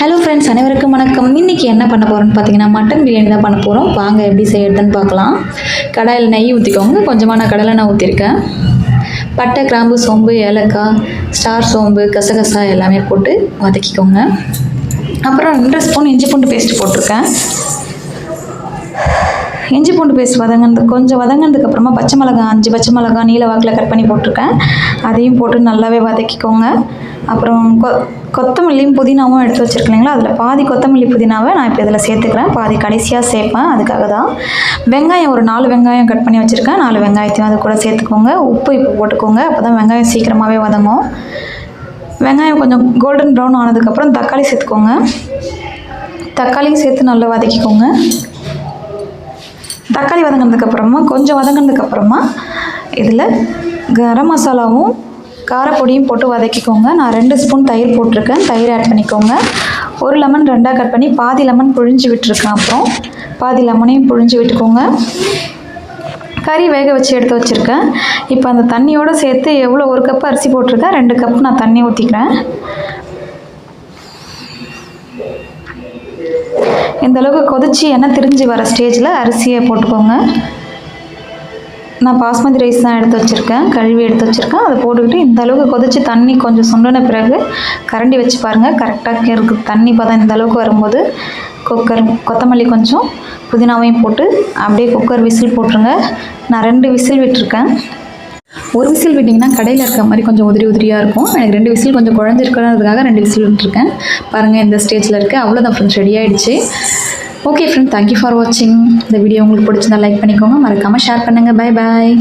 Hello friends, அனைவருக்கும் வணக்கம். இன்றைக்கி என்ன பண்ண போகிறோன்னு பார்த்தீங்கன்னா மட்டன் பிரியாணி தான் பண்ண போகிறோம். வாங்க எப்படி செய்யறதுன்னு பார்க்கலாம். கடாயில் நெய் ஊற்றிக்கோங்க. கொஞ்சமாக நான் கடலை எண்ணெய் ஊற்றிருக்கேன். பட்டை, கிராம்பு, சோம்பு, ஏலக்காய், ஸ்டார் சோம்பு, கசகசா எல்லாமே போட்டு வதக்கிக்கோங்க. அப்புறம் 2 ஸ்பூன் இஞ்சி பூண்டு பேஸ்ட் போட்டிருக்கேன். இஞ்சி பூண்டு பேஸ்ட் கொஞ்சம் வதங்கினதுக்கப்புறமா பச்சை மிளகாய் 5 பச்சை மிளகாய் நீல வாக்கில் கட் பண்ணி போட்டிருக்கேன். அதையும் போட்டு நல்லாவே வதக்கிக்கோங்க. அப்புறம் கொத்தமல்லியும் புதினாவும் எடுத்து வச்சுருக்கீங்களா, அதில் பாதி கொத்தமல்லி புதினாவை நான் இப்போ இதில் சேர்த்துக்கிறேன். பாதி கடைசியாக சேர்ப்பேன். அதுக்காக தான். வெங்காயம் ஒரு 4 வெங்காயம் கட் பண்ணி வச்சுருக்கேன். 4 வெங்காயத்தையும் அது கூட சேர்த்துக்கோங்க. உப்பு இப்போ போட்டுக்கோங்க. அப்போ தான் வெங்காயம் சீக்கிரமாகவே வதங்கும். வெங்காயம் கொஞ்சம் கோல்டன் ப்ரௌன் ஆனதுக்கப்புறம் தக்காளி சேர்த்துக்கோங்க. தக்காளியும் சேர்த்து நல்லா வதக்கிக்கோங்க. தக்காளி கொஞ்சம் வதங்கினதுக்கப்புறமா இதில் கரம் மசாலாவும் காரப்பொடியும் போட்டு வதக்கிக்கோங்க. நான் 2 ஸ்பூன் தயிர் போட்டிருக்கேன். தயிர் ஆட் பண்ணிக்கோங்க. ஒரு லெமன் 2ஆக கட் பண்ணி பாதி லெமன் புழிஞ்சு விட்டுருக்கேன். அப்புறம் பாதி லெமனையும் புழிஞ்சு விட்டுக்கோங்க. கறி வேக வச்சு எடுத்து வச்சுருக்கேன். இப்போ அந்த தண்ணியோடு சேர்த்து எவ்வளோ 1 கப் அரிசி போட்டிருக்கேன், 2 கப் நான் தண்ணி ஊற்றிக்கிறேன். இந்த அளவுக்கு கொதிச்சு எண்ணெய் திரிஞ்சு வர ஸ்டேஜில் அரிசியை போட்டுக்கோங்க. நான் பாஸ்மதி ரைஸ் தான் எடுத்து வச்சுருக்கேன். கழுவி எடுத்து வச்சுருக்கேன். அதை போட்டுக்கிட்டு இந்த அளவுக்கு கொதிச்சு தண்ணி கொஞ்சம் சுண்டின பிறகு கரண்டி வச்சு பாருங்கள். கரெக்டாக இருக்குது தண்ணி பதம். இந்த அளவுக்கு வரும்போது கொத்தமல்லி கொஞ்சம் புதினாவையும் போட்டு அப்படியே குக்கர் விசில் போட்டுருங்க. நான் 2 விசில் விட்டுருக்கேன். 1 விசில் விட்டிங்கன்னா கடையில் இருக்க மாதிரி கொஞ்சம் உதிரியாக இருக்கும். எனக்கு 2 விசில் கொஞ்சம் குழஞ்சிருக்கிறதுக்காக 2 விசில் விட்டுருக்கேன். பாருங்கள் இந்த ஸ்டேஜில் இருக்குது. அவ்வளோதான் ஃப்ரெண்ட்ஸ், ரெடி ஆகிடுச்சு. ஓகே ஃப்ரெண்ட், தேங்க்யூ ஃபார் வாட்சிங். இந்த வீடியோ உங்களுக்கு பிடிச்சிருந்தா லைக் பண்ணிக்கோங்க. மறக்காமல் ஷேர் பண்ணுங்கள். Bye bye.